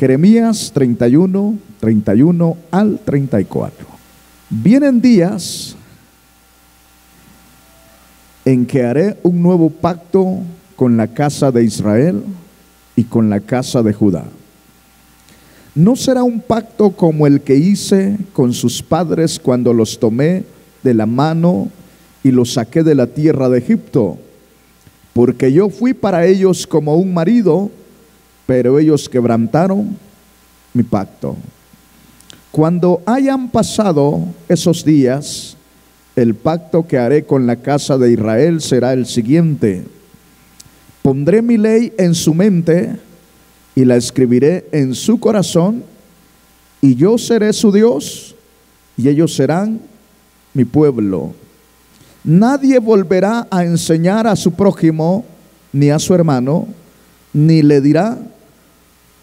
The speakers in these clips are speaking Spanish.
Jeremías 31, 31 al 34. Vienen días en que haré un nuevo pacto con la casa de Israel y con la casa de Judá. No será un pacto como el que hice con sus padres cuando los tomé de la mano y los saqué de la tierra de Egipto, porque yo fui para ellos como un marido, pero ellos quebrantaron mi pacto. Cuando hayan pasado esos días, el pacto que haré con la casa de Israel será el siguiente: pondré mi ley en su mente y la escribiré en su corazón, y yo seré su Dios y ellos serán mi pueblo. Nadie volverá a enseñar a su prójimo ni a su hermano, ni le dirá: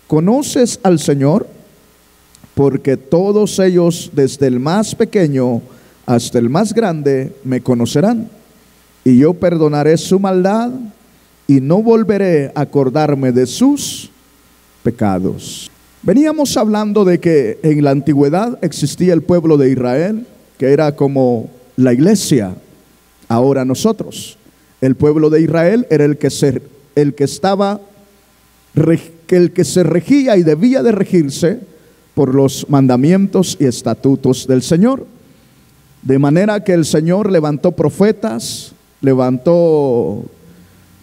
¿conoces al Señor? Porque todos ellos, desde el más pequeño hasta el más grande, me conocerán, y yo perdonaré su maldad y no volveré a acordarme de sus pecados. Veníamos hablando de que en la antigüedad existía el pueblo de Israel, que era como la iglesia. Ahora nosotros, el pueblo de Israel era el que se regía y debía de regirse por los mandamientos y estatutos del Señor. De manera que el Señor levantó profetas, levantó,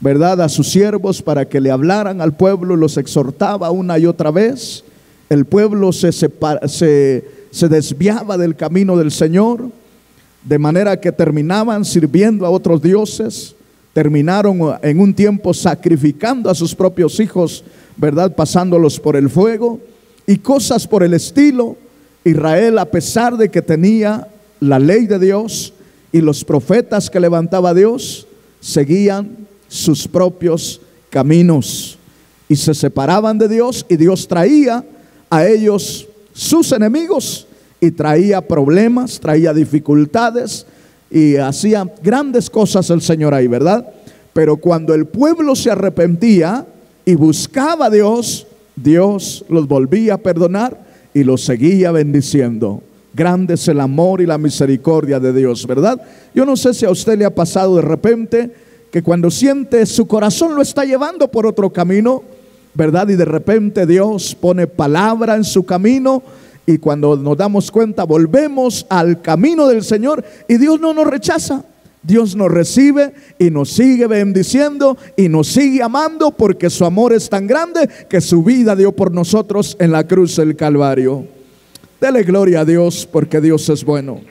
¿verdad?, a sus siervos para que le hablaran al pueblo, los exhortaba una y otra vez. El pueblo se desviaba del camino del Señor, de manera que terminaban sirviendo a otros dioses, terminaron en un tiempo sacrificando a sus propios hijos, ¿verdad?, pasándolos por el fuego y cosas por el estilo. Israel, a pesar de que tenía la ley de Dios y los profetas que levantaba Dios, seguían sus propios caminos y se separaban de Dios, y Dios traía a ellos sus enemigos y traía problemas, traía dificultades y hacía grandes cosas el Señor ahí, ¿verdad? Pero cuando el pueblo se arrepentía y buscaba a Dios, Dios los volvía a perdonar y los seguía bendiciendo. Grande es el amor y la misericordia de Dios, ¿verdad? Yo no sé si a usted le ha pasado de repente que cuando siente su corazón lo está llevando por otro camino, ¿verdad? Y de repente Dios pone palabra en su camino, y cuando nos damos cuenta volvemos al camino del Señor y Dios no nos rechaza. Dios nos recibe y nos sigue bendiciendo y nos sigue amando, porque su amor es tan grande que su vida dio por nosotros en la cruz del Calvario. Dele gloria a Dios, porque Dios es bueno.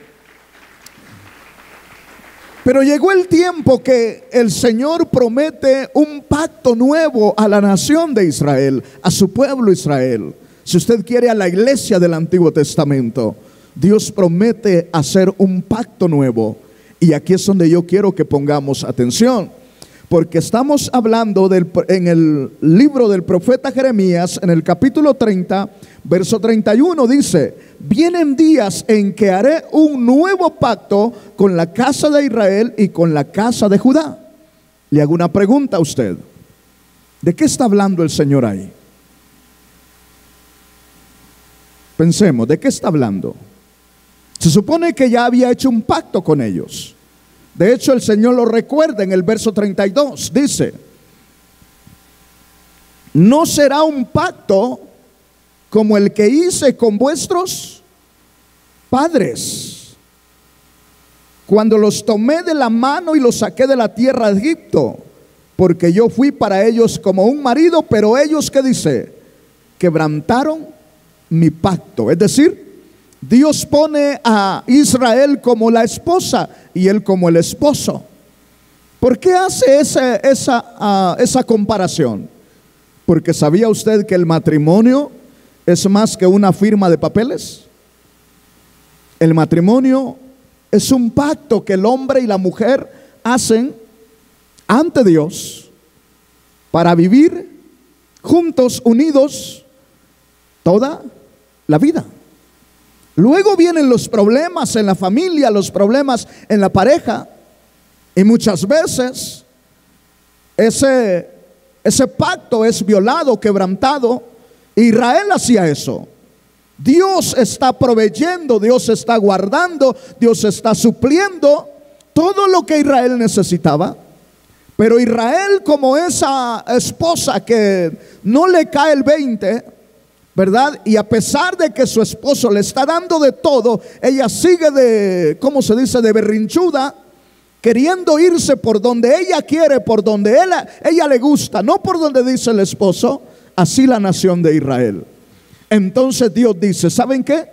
Pero llegó el tiempo que el Señor promete un pacto nuevo a la nación de Israel, a su pueblo Israel. Si usted quiere, a la iglesia del Antiguo Testamento, Dios promete hacer un pacto nuevo. Y aquí es donde yo quiero que pongamos atención, porque estamos hablando en el libro del profeta Jeremías, en el capítulo 30, verso 31, dice: vienen días en que haré un nuevo pacto con la casa de Israel y con la casa de Judá. Le hago una pregunta a usted: ¿de qué está hablando el Señor ahí? Pensemos, ¿de qué está hablando? Se supone que ya había hecho un pacto con ellos. De hecho, el Señor lo recuerda en el verso 32. Dice: no será un pacto como el que hice con vuestros padres cuando los tomé de la mano y los saqué de la tierra de Egipto, porque yo fui para ellos como un marido, pero ellos, ¿qué dice?, quebrantaron mi pacto. Es decir, Dios pone a Israel como la esposa y él como el esposo. ¿Por qué hace esa comparación? Porque ¿sabía usted que el matrimonio es más que una firma de papeles? El matrimonio es un pacto que el hombre y la mujer hacen ante Dios para vivir juntos, unidos, toda la vida. Luego vienen los problemas en la familia, los problemas en la pareja, y muchas veces ese pacto es violado, quebrantado, Israel hacía eso. Dios está proveyendo, Dios está guardando, Dios está supliendo todo lo que Israel necesitaba. Pero Israel, como esa esposa que no le cae el 20, ¿verdad? Y a pesar de que su esposo le está dando de todo, ella sigue de, ¿cómo se dice?, de berrinchuda, queriendo irse por donde ella quiere, por donde ella le gusta, no por donde dice el esposo. Así la nación de Israel. Entonces Dios dice, ¿saben qué?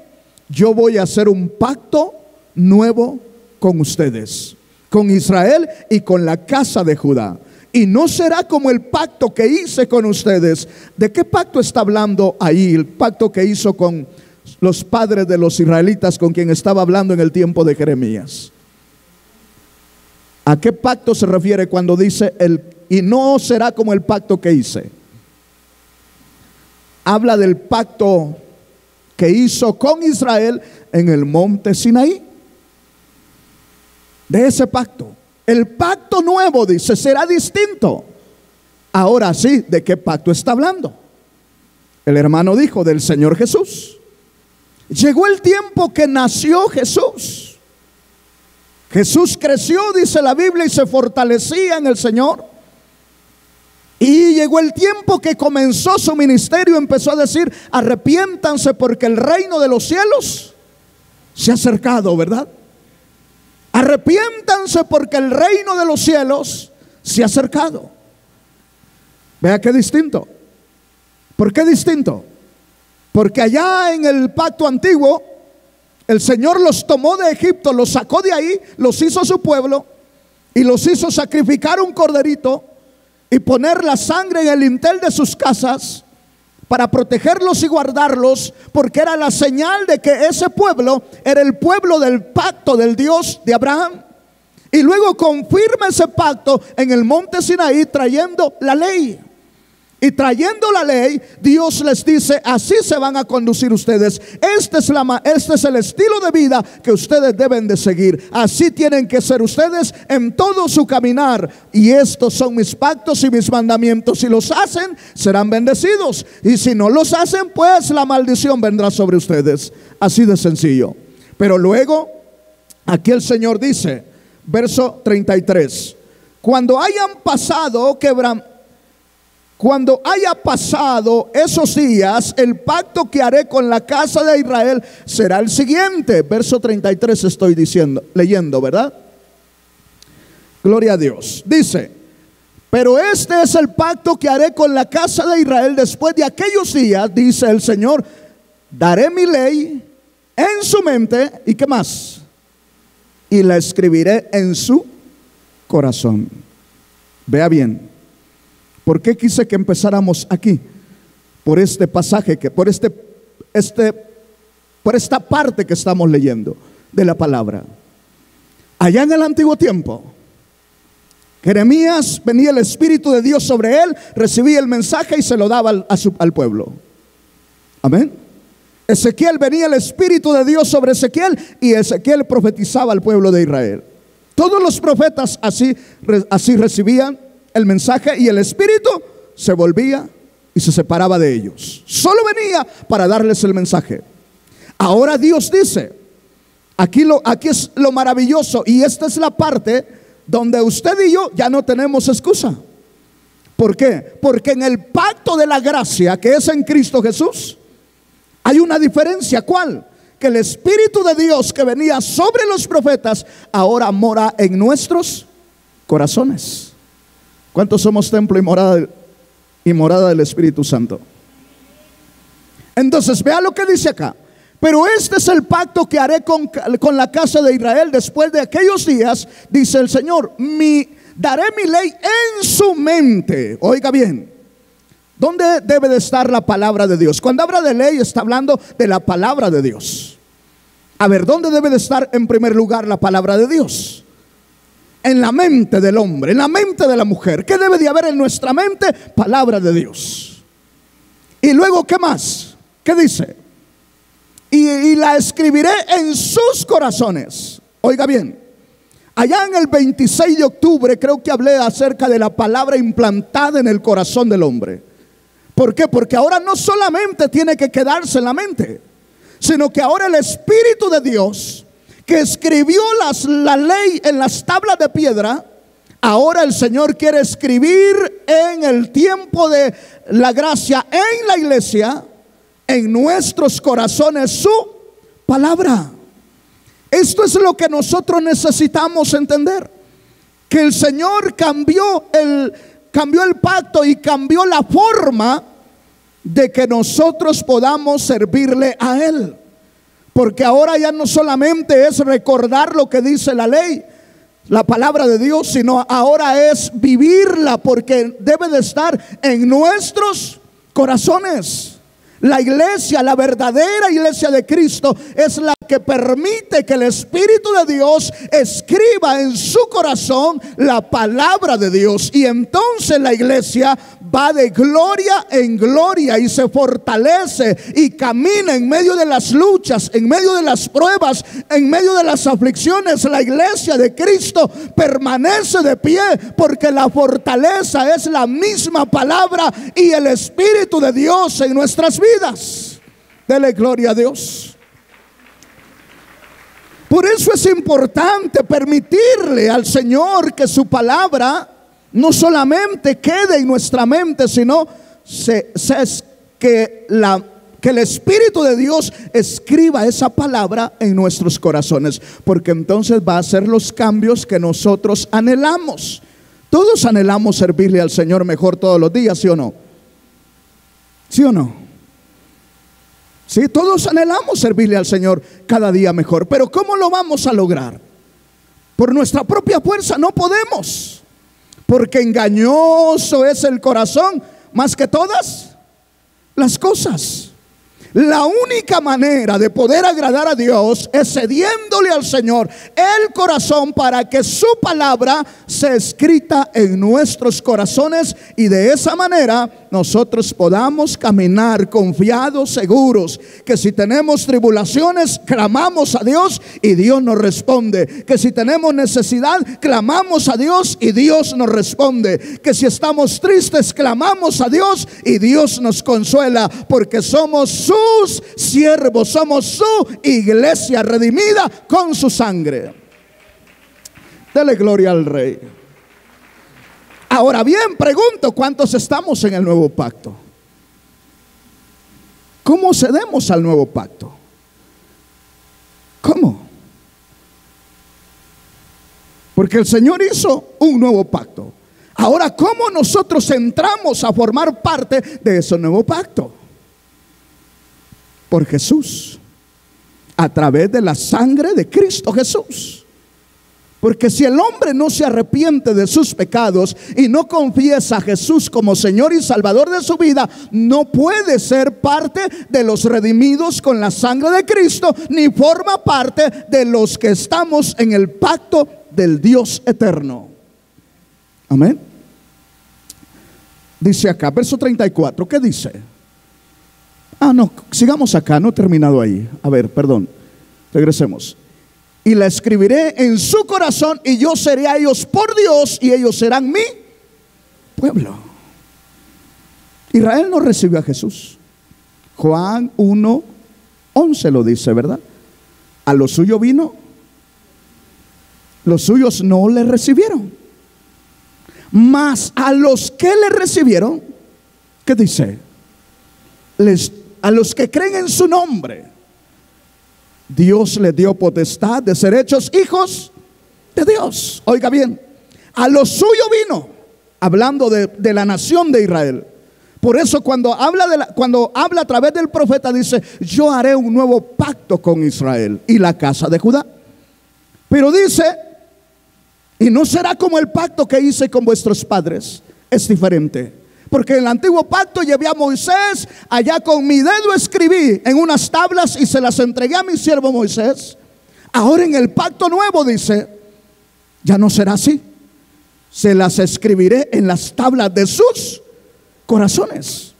Yo voy a hacer un pacto nuevo con ustedes, con Israel y con la casa de Judá. Y no será como el pacto que hice con ustedes. ¿De qué pacto está hablando ahí? El pacto que hizo con los padres de los israelitas, con quien estaba hablando en el tiempo de Jeremías. ¿A qué pacto se refiere cuando dice y no será como el pacto que hice? Habla del pacto que hizo con Israel en el monte Sinaí. De ese pacto. El pacto nuevo, dice, será distinto. Ahora sí, ¿de qué pacto está hablando? El hermano dijo, del Señor Jesús. Llegó el tiempo que nació Jesús. Jesús creció, dice la Biblia, y se fortalecía en el Señor. Y llegó el tiempo que comenzó su ministerio. Empezó a decir, arrepiéntanse porque el reino de los cielos se ha acercado, ¿verdad? Arrepiéntanse porque el reino de los cielos se ha acercado. Vea qué distinto. ¿Por qué distinto? Porque allá en el pacto antiguo, el Señor los tomó de Egipto, los sacó de ahí, los hizo su pueblo y los hizo sacrificar un corderito y poner la sangre en el lintel de sus casas para protegerlos y guardarlos, porque era la señal de que ese pueblo era el pueblo del pacto del Dios de Abraham. Y luego confirma ese pacto en el monte Sinaí trayendo la ley. Y trayendo la ley, Dios les dice, así se van a conducir ustedes. Este es el estilo de vida que ustedes deben de seguir. Así tienen que ser ustedes en todo su caminar. Y estos son mis pactos y mis mandamientos. Si los hacen, serán bendecidos. Y si no los hacen, pues la maldición vendrá sobre ustedes. Así de sencillo. Pero luego, aquí el Señor dice, verso 33. Cuando haya pasado esos días, el pacto que haré con la casa de Israel será el siguiente. Verso 33 estoy leyendo, ¿verdad? Gloria a Dios. Dice, pero este es el pacto que haré con la casa de Israel después de aquellos días, dice el Señor. Daré mi ley en su mente, ¿y qué más? Y la escribiré en su corazón. Vea bien. ¿Por qué quise que empezáramos aquí? Por este pasaje, por esta parte que estamos leyendo de la palabra. Allá en el antiguo tiempo, Jeremías, venía el Espíritu de Dios sobre él, recibía el mensaje y se lo daba al pueblo. Amén. Ezequiel, venía el Espíritu de Dios sobre Ezequiel y Ezequiel profetizaba al pueblo de Israel. Todos los profetas así recibían el mensaje y el Espíritu se volvía y se separaba de ellos. Solo venía para darles el mensaje. Ahora Dios dice, aquí es lo maravilloso, y esta es la parte donde usted y yo ya no tenemos excusa. ¿Por qué? Porque en el pacto de la gracia que es en Cristo Jesús hay una diferencia. ¿Cuál? Que el Espíritu de Dios que venía sobre los profetas ahora mora en nuestros corazones. ¿Cuántos somos templo y morada del Espíritu Santo? Entonces vea lo que dice acá. Pero este es el pacto que haré con la casa de Israel después de aquellos días, dice el Señor. Daré mi ley en su mente. Oiga bien, ¿dónde debe de estar la palabra de Dios? Cuando habla de ley está hablando de la palabra de Dios. A ver, ¿dónde debe de estar en primer lugar la palabra de Dios? En la mente del hombre, en la mente de la mujer. ¿Qué debe de haber en nuestra mente? Palabra de Dios. Y luego, ¿qué más? ¿Qué dice? Y la escribiré en sus corazones. Oiga bien, allá en el 26 de octubre creo que hablé acerca de la palabra implantada en el corazón del hombre. ¿Por qué? Porque ahora no solamente tiene que quedarse en la mente, sino que ahora el Espíritu de Dios, que escribió la ley en las tablas de piedra, ahora el Señor quiere escribir en el tiempo de la gracia en la iglesia, en nuestros corazones, su palabra. Esto es lo que nosotros necesitamos entender, que el Señor cambió el pacto y cambió la forma de que nosotros podamos servirle a Él. Porque ahora ya no solamente es recordar lo que dice la ley, la palabra de Dios, sino ahora es vivirla, porque debe de estar en nuestros corazones. La iglesia, la verdadera iglesia de Cristo, es la que permite que el Espíritu de Dios escriba en su corazón la palabra de Dios. Y entonces la iglesia va de gloria en gloria y se fortalece y camina en medio de las luchas, en medio de las pruebas, en medio de las aflicciones. La iglesia de Cristo permanece de pie, porque la fortaleza es la misma palabra y el Espíritu de Dios en nuestras vidas. Dele gloria a Dios. Por eso es importante permitirle al Señor que su palabra no solamente quede en nuestra mente, sino que el Espíritu de Dios escriba esa palabra en nuestros corazones, porque entonces va a hacer los cambios que nosotros anhelamos. Todos anhelamos servirle al Señor mejor todos los días, ¿sí o no? ¿Sí o no? Sí, todos anhelamos servirle al Señor cada día mejor, pero ¿cómo lo vamos a lograr? Por nuestra propia fuerza no podemos, porque engañoso es el corazón más que todas las cosas. La única manera de poder agradar a Dios es cediéndole al Señor el corazón, para que su palabra sea escrita en nuestros corazones, y de esa manera nosotros podamos caminar confiados, seguros, que si tenemos tribulaciones, clamamos a Dios y Dios nos responde. Que si tenemos necesidad, clamamos a Dios y Dios nos responde. Que si estamos tristes, clamamos a Dios y Dios nos consuela, porque somos sus siervos, somos su iglesia redimida con su sangre. Dele gloria al Rey. Ahora bien, pregunto, ¿cuántos estamos en el nuevo pacto? ¿Cómo cedemos al nuevo pacto? ¿Cómo? Porque el Señor hizo un nuevo pacto. Ahora, ¿cómo nosotros entramos a formar parte de ese nuevo pacto? Por Jesús, a través de la sangre de Cristo Jesús. Porque si el hombre no se arrepiente de sus pecados y no confiesa a Jesús como Señor y Salvador de su vida, no puede ser parte de los redimidos con la sangre de Cristo, ni forma parte de los que estamos en el pacto del Dios eterno. Amén. Dice acá, verso 34, ¿qué dice? No, sigamos acá, no he terminado ahí. A ver, perdón, regresemos. Y la escribiré en su corazón, y yo seré a ellos por Dios, y ellos serán mi pueblo. Israel no recibió a Jesús. Juan 1:11 lo dice, ¿verdad? A lo suyo vino, los suyos no le recibieron. Mas a los que le recibieron, ¿qué dice? A los que creen en su nombre, Dios les dio potestad de ser hechos hijos de Dios. Oiga bien, a lo suyo vino, hablando de la nación de Israel. Por eso cuando habla a través del profeta, dice: yo haré un nuevo pacto con Israel y la casa de Judá. Pero dice: y no será como el pacto que hice con vuestros padres. Es diferente. Porque en el antiguo pacto llevé a Moisés, allá con mi dedo escribí en unas tablas y se las entregué a mi siervo Moisés. Ahora en el pacto nuevo dice: ya no será así. Se las escribiré en las tablas de sus corazones.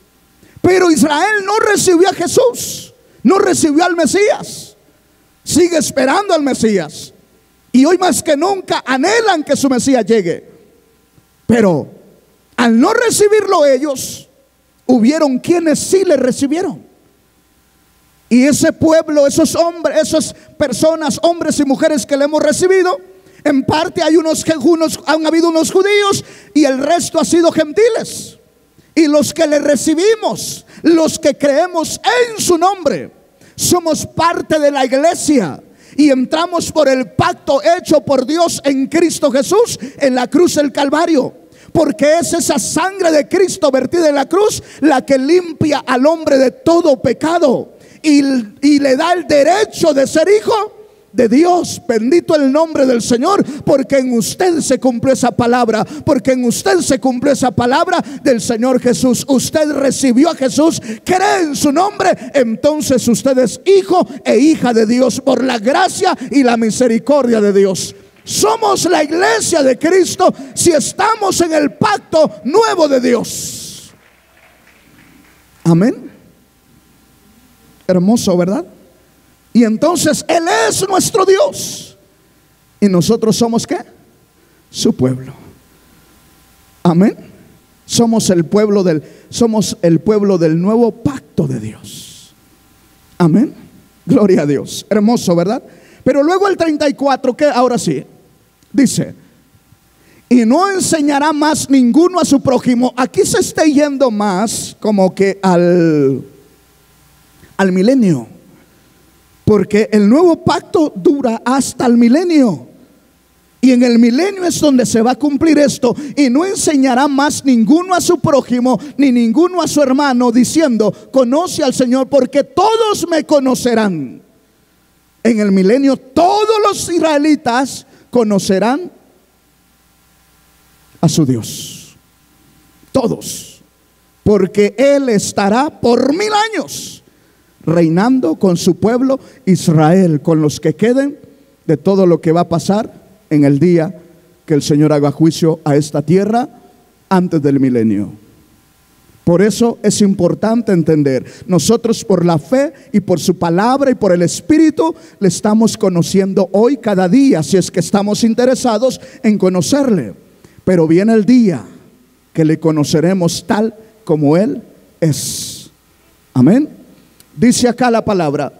Pero Israel no recibió a Jesús, no recibió al Mesías. Sigue esperando al Mesías. Y hoy más que nunca anhelan que su Mesías llegue. Pero al no recibirlo ellos, hubieron quienes sí le recibieron. Y ese pueblo, esos hombres, esas personas, hombres y mujeres que le hemos recibido, en parte han habido unos judíos y el resto ha sido gentiles. Y los que le recibimos, los que creemos en su nombre, somos parte de la iglesia y entramos por el pacto hecho por Dios en Cristo Jesús en la cruz del Calvario. Porque es esa sangre de Cristo vertida en la cruz la que limpia al hombre de todo pecado y le da el derecho de ser hijo de Dios. Bendito el nombre del Señor, porque en usted se cumplió esa palabra, porque en usted se cumplió esa palabra del Señor Jesús. Usted recibió a Jesús, cree en su nombre, entonces usted es hijo e hija de Dios por la gracia y la misericordia de Dios. Somos la iglesia de Cristo si estamos en el pacto nuevo de Dios. Amén. Hermoso, ¿verdad? Y entonces Él es nuestro Dios y nosotros somos ¿qué? Su pueblo. Amén. Somos el pueblo del nuevo pacto de Dios. Amén. Gloria a Dios. Hermoso, ¿verdad? Pero luego el 34, que ahora sí, dice: y no enseñará más ninguno a su prójimo. Aquí se está yendo más como que al milenio, porque el nuevo pacto dura hasta el milenio. Y en el milenio es donde se va a cumplir esto. Y no enseñará más ninguno a su prójimo, ni ninguno a su hermano, diciendo: conoce al Señor, porque todos me conocerán. En el milenio todos los israelitas conocerán a su Dios. Todos. Porque Él estará por 1000 años reinando con su pueblo Israel, con los que queden de todo lo que va a pasar en el día que el Señor haga juicio a esta tierra antes del milenio. Por eso es importante entender, nosotros por la fe y por su palabra y por el Espíritu le estamos conociendo hoy cada día, si es que estamos interesados en conocerle. Pero viene el día que le conoceremos tal como Él es. Amén. Dice acá la palabra: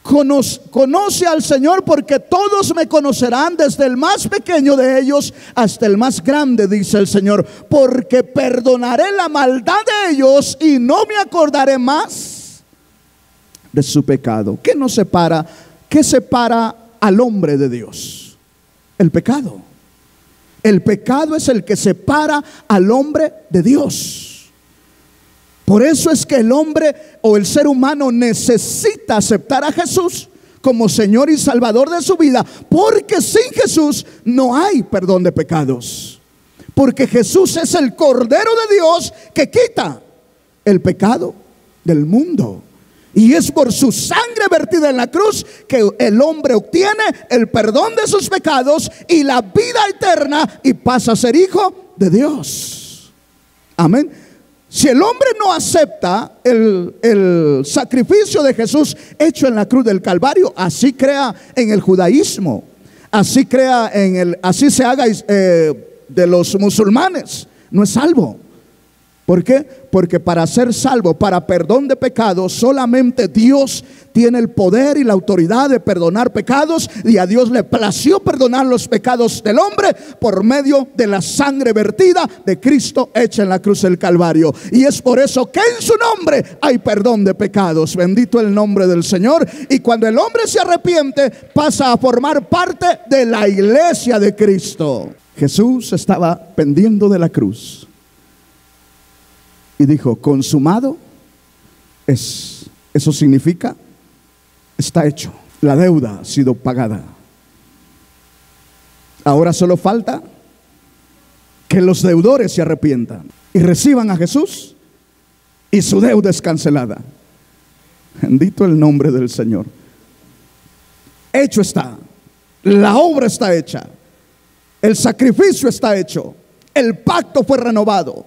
conoce al Señor, porque todos me conocerán, desde el más pequeño de ellos hasta el más grande, dice el Señor, porque perdonaré la maldad de ellos y no me acordaré más de su pecado. ¿Qué nos separa? ¿Qué separa al hombre de Dios? El pecado. El pecado es el que separa al hombre de Dios. Por eso es que el hombre o el ser humano necesita aceptar a Jesús como Señor y Salvador de su vida, porque sin Jesús no hay perdón de pecados. Porque Jesús es el Cordero de Dios que quita el pecado del mundo. Y es por su sangre vertida en la cruz que el hombre obtiene el perdón de sus pecados y la vida eterna, y pasa a ser hijo de Dios. Amén. Si el hombre no acepta el sacrificio de Jesús hecho en la cruz del Calvario, así crea en el judaísmo, así se haga de los musulmanes, no es salvo. ¿Por qué? Porque para ser salvo, para perdón de pecados, solamente Dios tiene el poder y la autoridad de perdonar pecados, y a Dios le plació perdonar los pecados del hombre por medio de la sangre vertida de Cristo hecha en la cruz del Calvario. Y es por eso que en su nombre hay perdón de pecados. Bendito el nombre del Señor. Y cuando el hombre se arrepiente, pasa a formar parte de la iglesia de Cristo. Jesús estaba pendiendo de la cruz y dijo: consumado es. Eso significa: está hecho. La deuda ha sido pagada. Ahora solo falta que los deudores se arrepientan y reciban a Jesús, y su deuda es cancelada. Bendito el nombre del Señor. Hecho está. La obra está hecha. El sacrificio está hecho. El pacto fue renovado.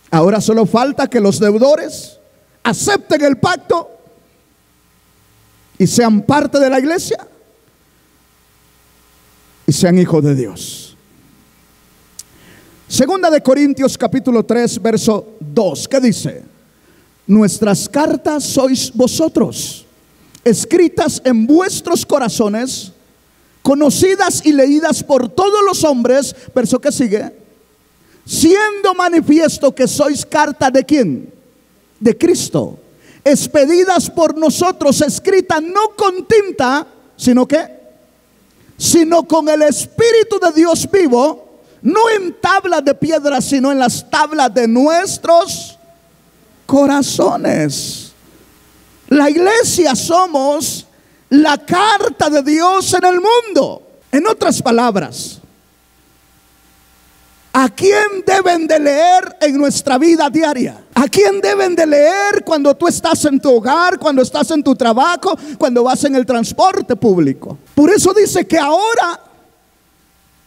Ahora solo falta que los deudores acepten el pacto y sean parte de la iglesia y sean hijos de Dios. Segunda de Corintios capítulo 3 verso 2, ¿qué dice? Nuestras cartas sois vosotros, escritas en vuestros corazones, conocidas y leídas por todos los hombres. Verso que sigue: siendo manifiesto que sois carta de ¿quién? De Cristo, expedidas por nosotros, escritas no con tinta, sino con el Espíritu de Dios vivo, no en tablas de piedra, sino en las tablas de nuestros corazones. La iglesia somos la carta de Dios en el mundo. En otras palabras, ¿a quién deben de leer en nuestra vida diaria? ¿A quién deben de leer cuando tú estás en tu hogar, cuando estás en tu trabajo, cuando vas en el transporte público? Por eso dice que ahora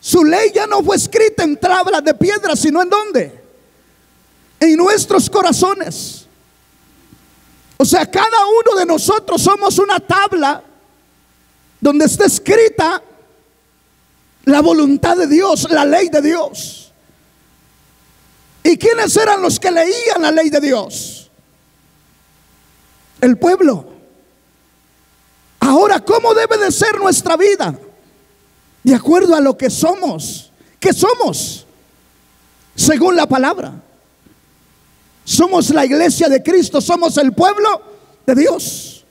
su ley ya no fue escrita en tablas de piedra, sino ¿en dónde? En nuestros corazones. O sea, cada uno de nosotros somos una tabla donde está escrita la voluntad de Dios, la ley de Dios. ¿Y quiénes eran los que leían la ley de Dios? El pueblo. Ahora, ¿cómo debe de ser nuestra vida? De acuerdo a lo que somos. ¿Qué somos? Según la palabra. Somos la iglesia de Cristo, somos el pueblo de Dios.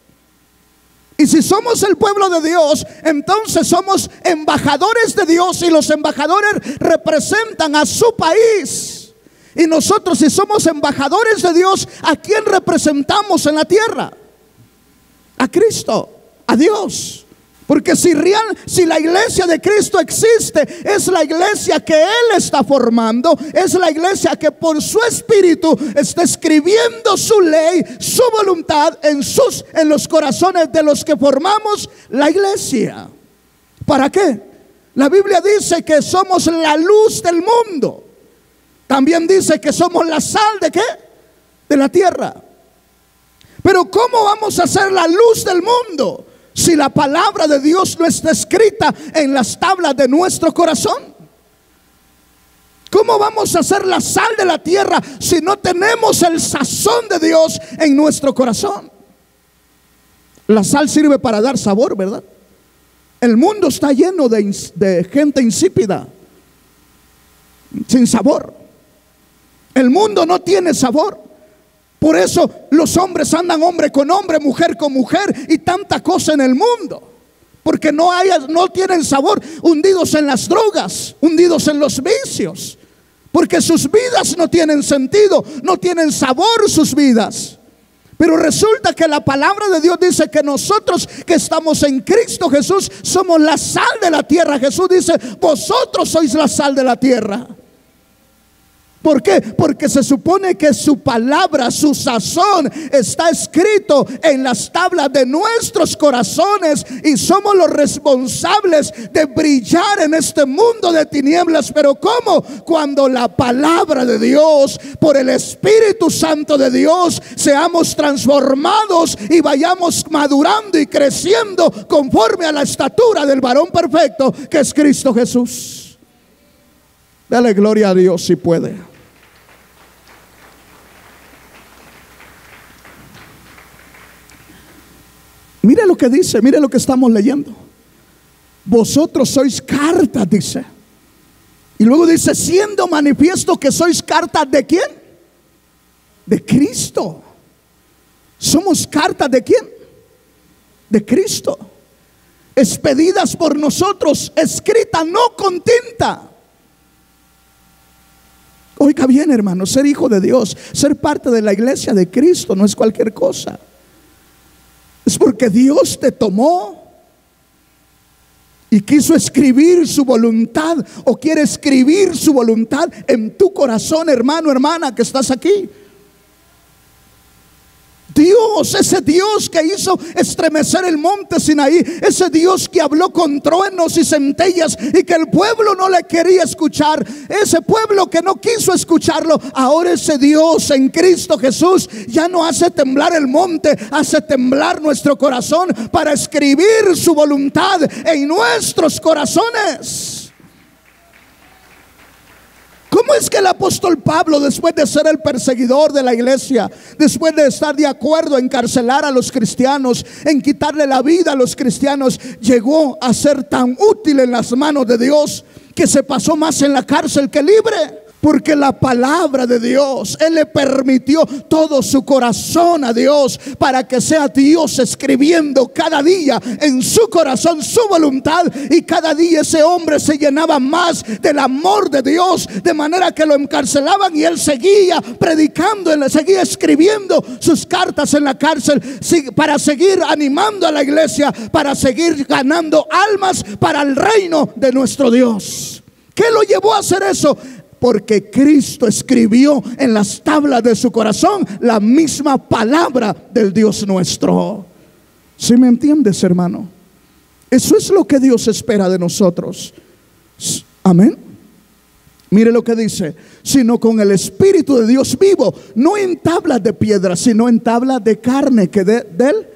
Y si somos el pueblo de Dios, entonces somos embajadores de Dios, y los embajadores representan a su país. Y nosotros, si somos embajadores de Dios, ¿a quién representamos en la tierra? A Cristo, a Dios. Porque si la iglesia de Cristo existe, es la iglesia que Él está formando, es la iglesia que por su Espíritu está escribiendo su ley, su voluntad en los corazones de los que formamos la iglesia. ¿Para qué? La Biblia dice que somos la luz del mundo. También dice que somos la sal ¿de qué? De la tierra. Pero ¿cómo vamos a ser la luz del mundo si la palabra de Dios no está escrita en las tablas de nuestro corazón? ¿Cómo vamos a ser la sal de la tierra si no tenemos el sazón de Dios en nuestro corazón? La sal sirve para dar sabor, ¿verdad? El mundo está lleno de gente insípida, sin sabor. El mundo no tiene sabor. Por eso los hombres andan hombre con hombre, mujer con mujer y tanta cosa en el mundo. Porque no tienen sabor, hundidos en las drogas, hundidos en los vicios. Porque sus vidas no tienen sentido, no tienen sabor sus vidas. Pero resulta que la palabra de Dios dice que nosotros que estamos en Cristo Jesús somos la sal de la tierra. Jesús dice: vosotros sois la sal de la tierra. ¿Por qué? Porque se supone que su palabra, su sazón está escrito en las tablas de nuestros corazones, y somos los responsables de brillar en este mundo de tinieblas. Pero ¿cómo? Cuando la palabra de Dios, por el Espíritu Santo de Dios, seamos transformados y vayamos madurando y creciendo conforme a la estatura del varón perfecto que es Cristo Jesús. Dale gloria a Dios si puede. Mire lo que dice, mire lo que estamos leyendo. Vosotros sois cartas, dice. Y luego dice: siendo manifiesto que sois cartas de ¿quién? De Cristo. Somos cartas de ¿quién? De Cristo. Expedidas por nosotros, escritas no con tinta. Oiga bien, hermano, ser hijo de Dios, ser parte de la iglesia de Cristo no es cualquier cosa. Es porque Dios te tomó y quiso escribir su voluntad, o quiere escribir su voluntad en tu corazón, hermano, hermana, que estás aquí. Dios, ese Dios que hizo estremecer el monte Sinaí, ese Dios que habló con truenos y centellas y que el pueblo no le quería escuchar, ese pueblo que no quiso escucharlo, ahora ese Dios en Cristo Jesús ya no hace temblar el monte, hace temblar nuestro corazón para escribir su voluntad en nuestros corazones. ¿Cómo es que el apóstol Pablo, después de ser el perseguidor de la iglesia, después de estar de acuerdo en encarcelar a los cristianos, en quitarle la vida a los cristianos, llegó a ser tan útil en las manos de Dios que se pasó más en la cárcel que libre? Porque la palabra de Dios, Él le permitió todo su corazón a Dios para que sea Dios escribiendo cada día en su corazón su voluntad. Y cada día ese hombre se llenaba más del amor de Dios, de manera que lo encarcelaban y él seguía predicando, él seguía escribiendo sus cartas en la cárcel para seguir animando a la iglesia, para seguir ganando almas para el reino de nuestro Dios. ¿Qué lo llevó a hacer eso? Porque Cristo escribió en las tablas de su corazón la misma palabra del Dios nuestro. ¿Sí me entiendes, hermano? Eso es lo que Dios espera de nosotros. Amén. Mire lo que dice: sino con el Espíritu de Dios vivo, no en tablas de piedra, sino en tablas de carne, que del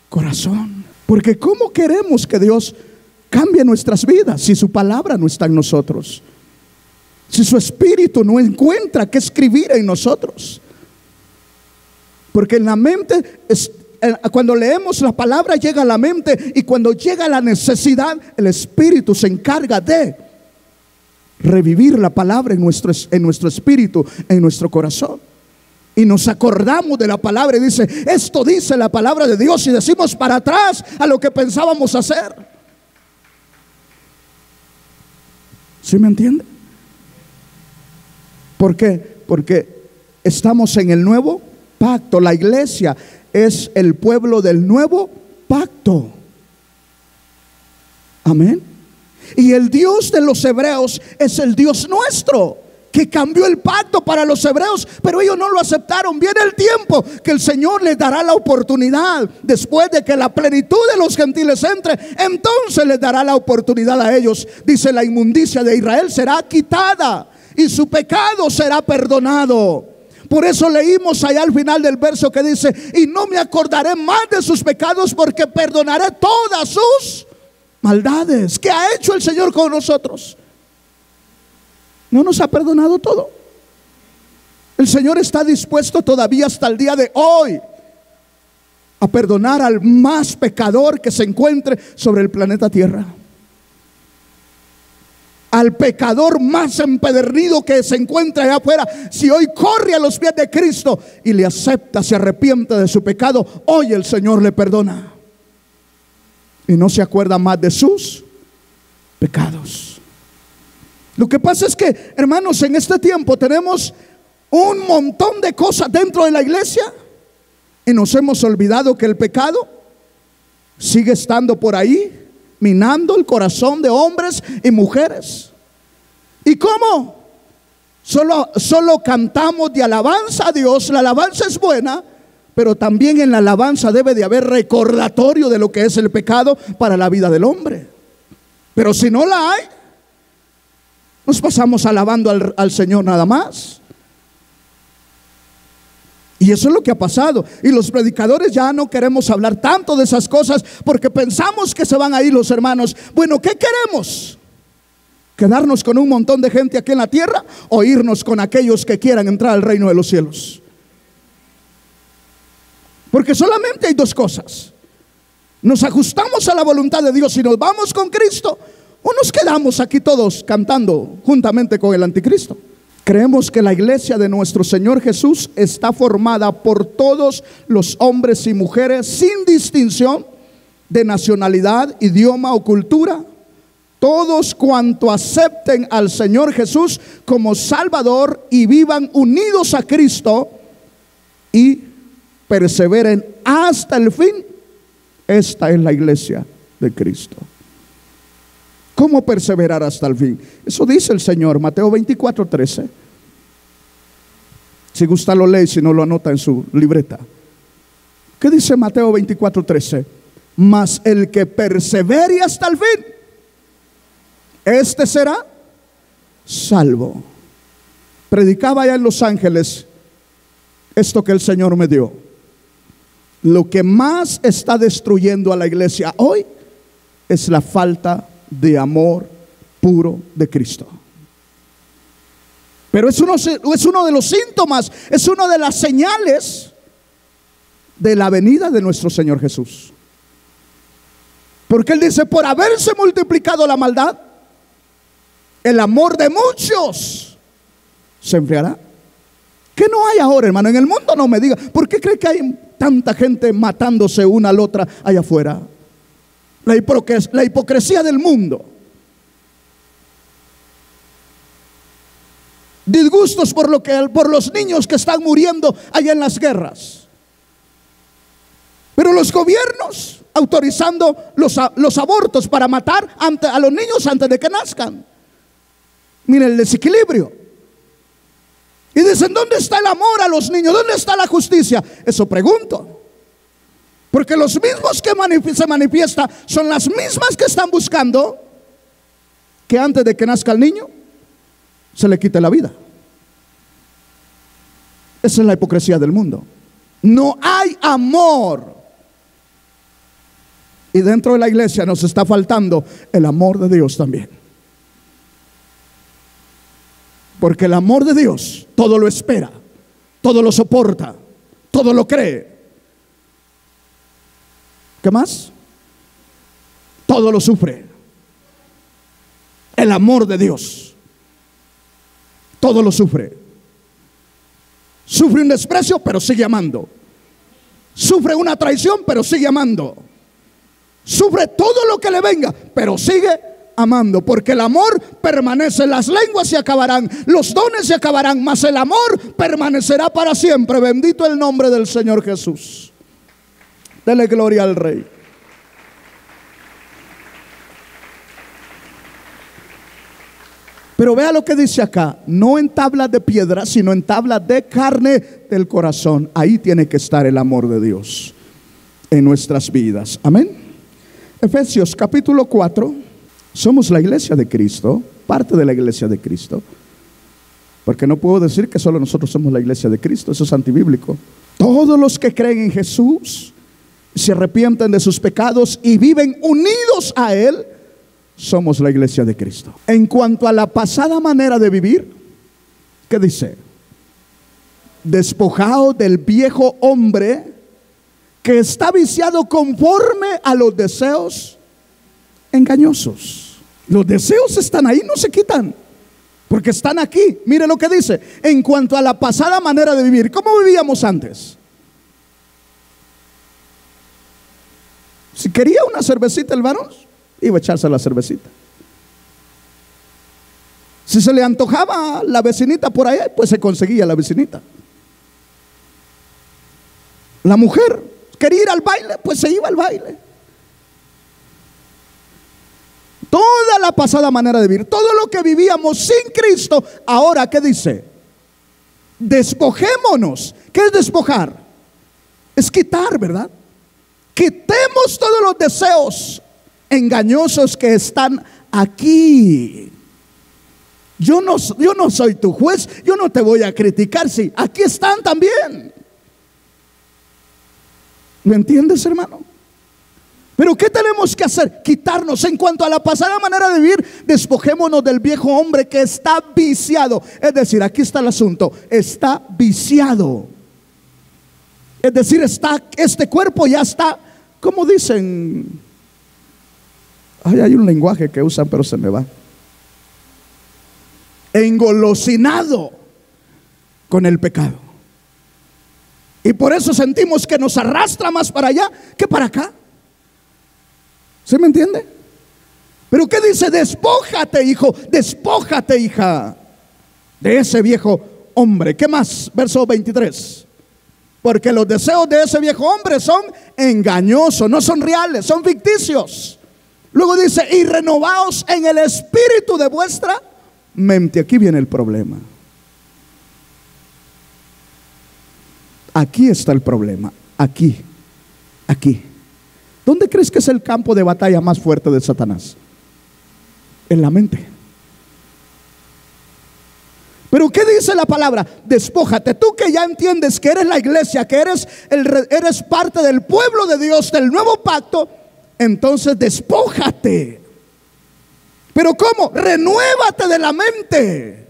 corazón. Porque ¿cómo queremos que Dios cambie nuestras vidas si su palabra no está en nosotros? Si su espíritu no encuentra qué escribir en nosotros. Porque en la mente, cuando leemos la palabra, llega a la mente, y cuando llega la necesidad, el espíritu se encarga de revivir la palabra en nuestro espíritu, en nuestro corazón. Y nos acordamos de la palabra y dice: esto dice la palabra de Dios, y decimos para atrás a lo que pensábamos hacer. ¿Sí me entiende? ¿Por qué? Porque estamos en el nuevo pacto. La iglesia es el pueblo del nuevo pacto. Amén. Y el Dios de los hebreos es el Dios nuestro, que cambió el pacto para los hebreos, pero ellos no lo aceptaron. Viene el tiempo que el Señor les dará la oportunidad. Después de que la plenitud de los gentiles entre, entonces les dará la oportunidad a ellos. Dice: la inmundicia de Israel será quitada y su pecado será perdonado. Por eso leímos allá al final del verso que dice: y no me acordaré más de sus pecados, porque perdonaré todas sus maldades. ¿Qué ha hecho el Señor con nosotros? ¿No nos ha perdonado todo? El Señor está dispuesto todavía hasta el día de hoy a perdonar al más pecador que se encuentre sobre el planeta Tierra. Al pecador más empedernido que se encuentra allá afuera, si hoy corre a los pies de Cristo y le acepta, se arrepiente de su pecado, hoy el Señor le perdona y no se acuerda más de sus pecados. Lo que pasa es que, hermanos, en este tiempo tenemos un montón de cosas dentro de la iglesia y nos hemos olvidado que el pecado sigue estando por ahí, minando el corazón de hombres y mujeres. ¿Y cómo? Solo cantamos de alabanza a Dios. La alabanza es buena, pero también en la alabanza debe de haber recordatorio de lo que es el pecado para la vida del hombre. Pero si no la hay, nos pasamos alabando al Señor nada más. Y eso es lo que ha pasado. Y los predicadores ya no queremos hablar tanto de esas cosas, porque pensamos que se van a ir los hermanos. Bueno, ¿qué queremos? ¿Quedarnos con un montón de gente aquí en la tierra, o irnos con aquellos que quieran entrar al reino de los cielos? Porque solamente hay dos cosas: nos ajustamos a la voluntad de Dios y nos vamos con Cristo, o nos quedamos aquí todos cantando juntamente con el anticristo. Creemos que la iglesia de nuestro Señor Jesús está formada por todos los hombres y mujeres, sin distinción de nacionalidad, idioma o cultura. Todos cuanto acepten al Señor Jesús como Salvador y vivan unidos a Cristo y perseveren hasta el fin. Esta es la iglesia de Cristo. ¿Cómo perseverar hasta el fin? Eso dice el Señor, Mateo 24:13. Si gusta lo lee, si no lo anota en su libreta. ¿Qué dice Mateo 24:13? Mas el que persevere hasta el fin, este será salvo. Predicaba allá en Los Ángeles esto que el Señor me dio. Lo que más está destruyendo a la iglesia hoy es la falta de amor puro de Cristo. Pero es uno de los síntomas, es una de las señales de la venida de nuestro Señor Jesús. Porque Él dice, por haberse multiplicado la maldad, el amor de muchos se enfriará. ¿Qué no hay ahora, hermano? En el mundo, no me diga. ¿Por qué cree que hay tanta gente matándose una a la otra allá afuera? La hipocresía del mundo. Disgustos por los niños que están muriendo allá en las guerras. Pero los gobiernos autorizando los abortos para matar a los niños antes de que nazcan. Miren el desequilibrio. Y dicen, ¿dónde está el amor a los niños? ¿Dónde está la justicia? Eso pregunto. Porque los mismos que se manifiestan son las mismas que están buscando que antes de que nazca el niño se le quite la vida. Esa es la hipocresía del mundo. No hay amor. Y dentro de la iglesia nos está faltando el amor de Dios también. Porque el amor de Dios todo lo espera, todo lo soporta, todo lo cree. ¿Qué más? Todo lo sufre. El amor de Dios todo lo sufre. Sufre un desprecio, pero sigue amando. Sufre una traición, pero sigue amando. Sufre todo lo que le venga, pero sigue amando. Porque el amor permanece. Las lenguas se acabarán, los dones se acabarán, mas el amor permanecerá para siempre. Bendito el nombre del Señor Jesús. Dele gloria al Rey. Pero vea lo que dice acá: no en tablas de piedra, sino en tablas de carne del corazón. Ahí tiene que estar el amor de Dios en nuestras vidas. Amén. Efesios capítulo 4. Somos la iglesia de Cristo, parte de la iglesia de Cristo. Porque no puedo decir que solo nosotros somos la iglesia de Cristo. Eso es antibíblico. Todos los que creen en Jesús, se arrepienten de sus pecados y viven unidos a Él, somos la iglesia de Cristo. En cuanto a la pasada manera de vivir, ¿qué dice? Despojaos del viejo hombre que está viciado conforme a los deseos engañosos. Los deseos están ahí, no se quitan, porque están aquí. Mire lo que dice: en cuanto a la pasada manera de vivir. ¿Cómo vivíamos antes? Si quería una cervecita el varón, iba a echarse la cervecita. Si se le antojaba la vecinita por ahí, pues se conseguía la vecinita. La mujer quería ir al baile, pues se iba al baile. Toda la pasada manera de vivir, todo lo que vivíamos sin Cristo, ahora ¿qué dice? Despojémonos. ¿Qué es despojar? Es quitar, ¿verdad? Quitemos todos los deseos engañosos que están aquí. Yo no soy tu juez, yo no te voy a criticar. Sí, aquí están también. ¿Me entiendes, hermano? Pero ¿qué tenemos que hacer? Quitarnos. En cuanto a la pasada manera de vivir, despojémonos del viejo hombre que está viciado. Es decir, aquí está el asunto: está viciado. Es decir, este cuerpo ya está, como dicen, hay un lenguaje que usan pero se me va, engolosinado con el pecado. Y por eso sentimos que nos arrastra más para allá que para acá. ¿Se me entiende? Pero ¿qué dice? Despójate, hijo, despójate, hija, de ese viejo hombre. ¿Qué más? Verso 23. Porque los deseos de ese viejo hombre son engañosos, no son reales, son ficticios. Luego dice: y renovaos en el espíritu de vuestra mente. Aquí viene el problema. Aquí está el problema. Aquí. ¿Dónde crees que es el campo de batalla más fuerte de Satanás? En la mente. Pero ¿qué dice la palabra? Despójate. Tú que ya entiendes que eres la iglesia, que eres parte del pueblo de Dios, del nuevo pacto, entonces despójate. ¿Pero cómo? Renuévate de la mente.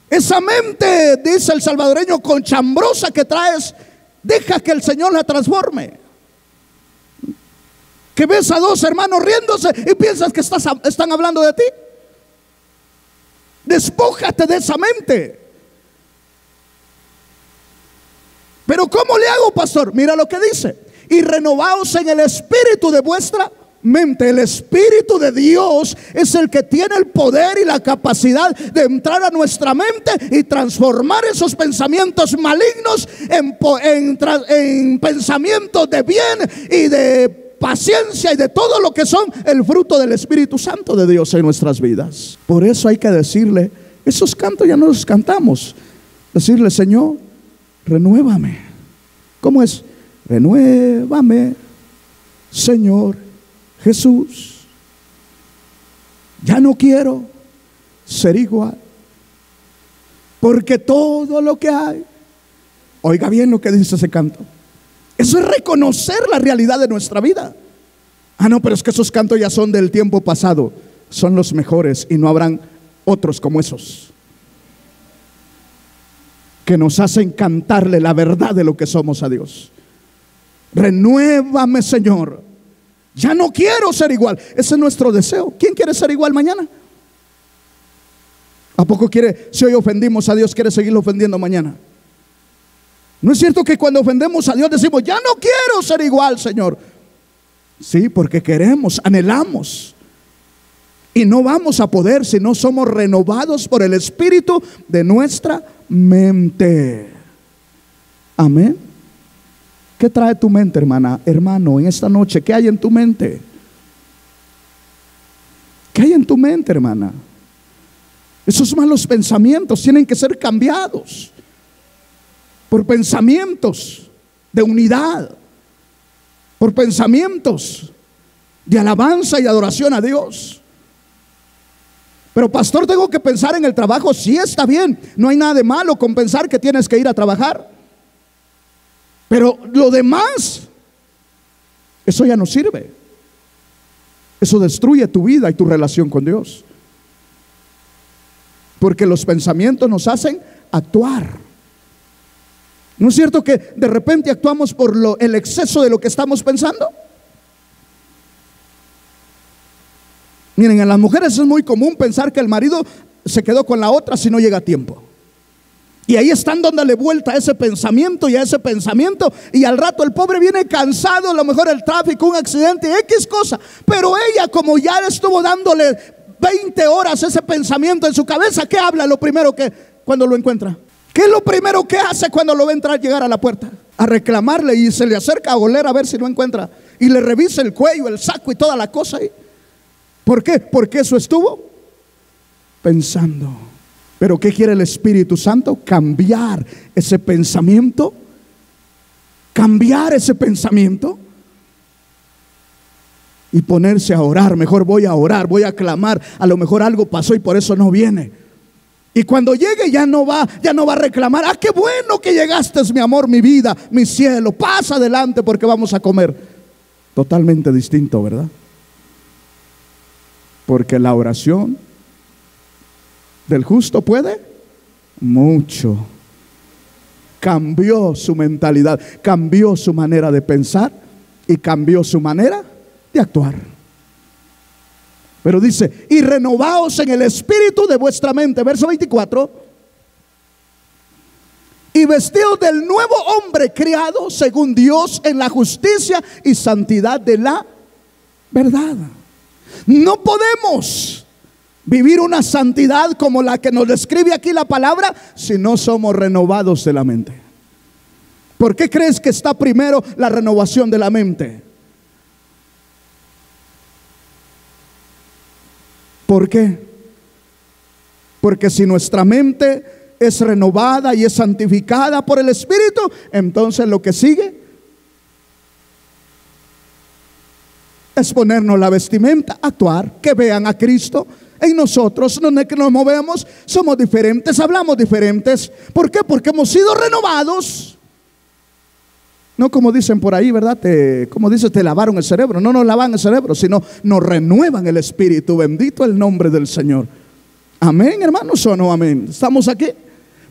Esa mente, dice el salvadoreño, conchambrosa que traes, deja que el Señor la transforme. Que ves a dos hermanos riéndose y piensas que están hablando de ti. Despójate de esa mente. Pero ¿cómo le hago, pastor? Mira lo que dice: y renovaos en el espíritu de vuestra mente. El Espíritu de Dios es el que tiene el poder y la capacidad de entrar a nuestra mente y transformar esos pensamientos malignos en pensamientos de bien y de paciencia y de todo lo que son el fruto del Espíritu Santo de Dios en nuestras vidas. Por eso hay que decirle, esos cantos ya no los cantamos, decirle: Señor, renuévame. ¿Cómo es? Renuévame, Señor Jesús. Ya no quiero ser igual, porque todo lo que hay. Oiga bien lo que dice ese canto. Eso es reconocer la realidad de nuestra vida. Ah, no, pero es que esos cantos ya son del tiempo pasado. Son los mejores y no habrán otros como esos, que nos hacen cantarle la verdad de lo que somos a Dios. Renuévame, Señor. Ya no quiero ser igual. Ese es nuestro deseo. ¿Quién quiere ser igual mañana? ¿A poco quiere, si hoy ofendimos a Dios, quiere seguirlo ofendiendo mañana? ¿No es cierto que cuando ofendemos a Dios decimos: ya no quiero ser igual, Señor? Sí, porque queremos, anhelamos. Y no vamos a poder si no somos renovados por el Espíritu de nuestra mente. Amén. ¿Qué trae tu mente, hermana, hermano, en esta noche? ¿Qué hay en tu mente? ¿Qué hay en tu mente, hermana? Esos malos pensamientos tienen que ser cambiados por pensamientos de unidad, por pensamientos de alabanza y adoración a Dios. Pero pastor, tengo que pensar en el trabajo. Sí, está bien, no hay nada de malo con pensar que tienes que ir a trabajar. Pero lo demás, eso ya no sirve. Eso destruye tu vida y tu relación con Dios. Porque los pensamientos nos hacen actuar. ¿No es cierto que de repente actuamos por el exceso de lo que estamos pensando? Miren, en las mujeres es muy común pensar que el marido se quedó con la otra si no llega a tiempo. Y ahí están dándole vuelta a ese pensamiento y a ese pensamiento. Y al rato el pobre viene cansado, a lo mejor el tráfico, un accidente, X cosa. Pero ella, como ya estuvo dándole 20 horas ese pensamiento en su cabeza, ¿qué habla lo primero que cuando lo encuentra? ¿Qué es lo primero que hace cuando lo ve entrar, llegar a la puerta? A reclamarle, y se le acerca a oler a ver si lo encuentra. Y le revisa el cuello, el saco y toda la cosa ahí. ¿Por qué? Porque eso estuvo pensando. Pero ¿qué quiere el Espíritu Santo? Cambiar ese pensamiento. Cambiar ese pensamiento. Y ponerse a orar. Mejor voy a orar, voy a clamar. A lo mejor algo pasó y por eso no viene. Y cuando llegue ya no va a reclamar: ah, qué bueno que llegaste, mi amor, mi vida, mi cielo. Pasa adelante porque vamos a comer. Totalmente distinto, ¿verdad? Porque la oración del justo puede mucho. Cambió su mentalidad, cambió su manera de pensar y cambió su manera de actuar. Pero dice: y renovaos en el espíritu de vuestra mente. Verso 24. Y vestidos del nuevo hombre creado según Dios en la justicia y santidad de la verdad. No podemos vivir una santidad como la que nos describe aquí la palabra si no somos renovados de la mente. ¿Por qué crees que está primero la renovación de la mente? ¿Por qué? Porque si nuestra mente es renovada y es santificada por el Espíritu, entonces lo que sigue es ponernos la vestimenta, actuar, que vean a Cristo en nosotros, donde que nos movemos, somos diferentes, hablamos diferentes. ¿Por qué? Porque hemos sido renovados. No como dicen por ahí, ¿verdad? Como dice, te lavaron el cerebro. No nos lavan el cerebro, sino nos renuevan el espíritu. Bendito el nombre del Señor. Amén, hermanos, o no amén. Estamos aquí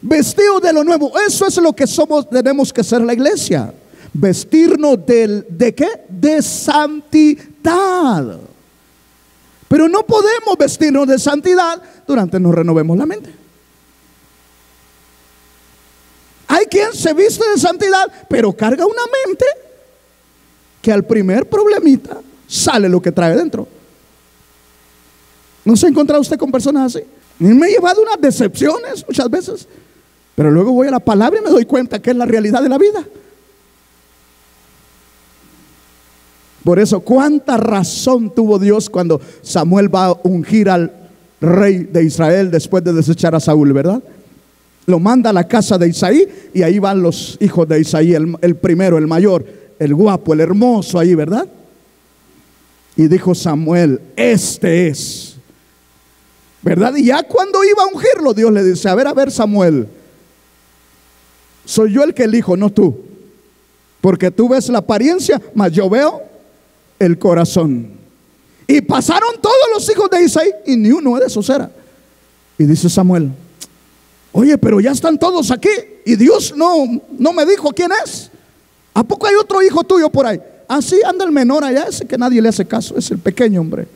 vestidos de lo nuevo. Eso es lo que somos, tenemos que ser la iglesia. Vestirnos ¿de qué? De santidad. Pero no podemos vestirnos de santidad durante nos renovemos la mente. Hay quien se viste de santidad, pero carga una mente que al primer problemita sale lo que trae dentro. ¿No se ha encontrado usted con personas así? Me he llevado unas decepciones muchas veces, pero luego voy a la palabra y me doy cuenta que es la realidad de la vida. Por eso, ¿cuánta razón tuvo Dios cuando Samuel va a ungir al rey de Israel después de desechar a Saúl, verdad? Lo manda a la casa de Isaí y ahí van los hijos de Isaí, el primero, el mayor, el guapo, el hermoso ahí, ¿verdad? Y dijo Samuel, este es, ¿verdad? Y ya cuando iba a ungirlo, Dios le dice, a ver Samuel, soy yo el que elijo, no tú, porque tú ves la apariencia, mas yo veo el corazón. Y pasaron todos los hijos de Isaí y ni uno de esos era. Y dice Samuel, oye, pero ya están todos aquí y Dios no me dijo quién es. ¿A poco hay otro hijo tuyo por ahí? Así anda el menor allá, ese que nadie le hace caso, es el pequeño, hombre.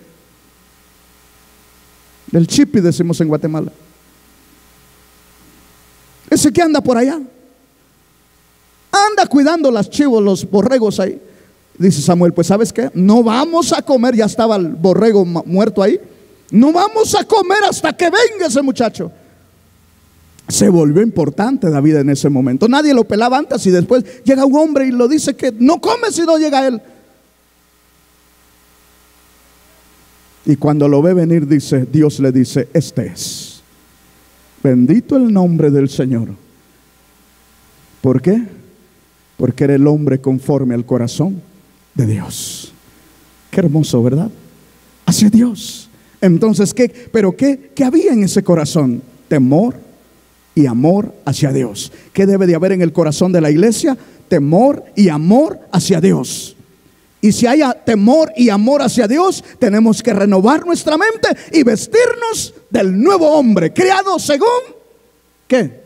Del chipi decimos en Guatemala. Ese que anda por allá, anda cuidando las chivos, los borregos ahí. Dice Samuel, pues ¿sabes qué? No vamos a comer, ya estaba el borrego muerto ahí. No vamos a comer hasta que venga ese muchacho. Se volvió importante David en ese momento. Nadie lo pelaba antes y después llega un hombre y lo dice que no come si no llega él. Y cuando lo ve venir, dice, Dios le dice, este es. Bendito el nombre del Señor. ¿Por qué? Porque era el hombre conforme al corazón de Dios. Qué hermoso, ¿verdad? Hacia Dios. Entonces, ¿qué había en ese corazón? Temor y amor hacia Dios. ¿Qué debe de haber en el corazón de la iglesia? Temor y amor hacia Dios. Y si hay temor y amor hacia Dios, tenemos que renovar nuestra mente y vestirnos del nuevo hombre, creado según ¿qué?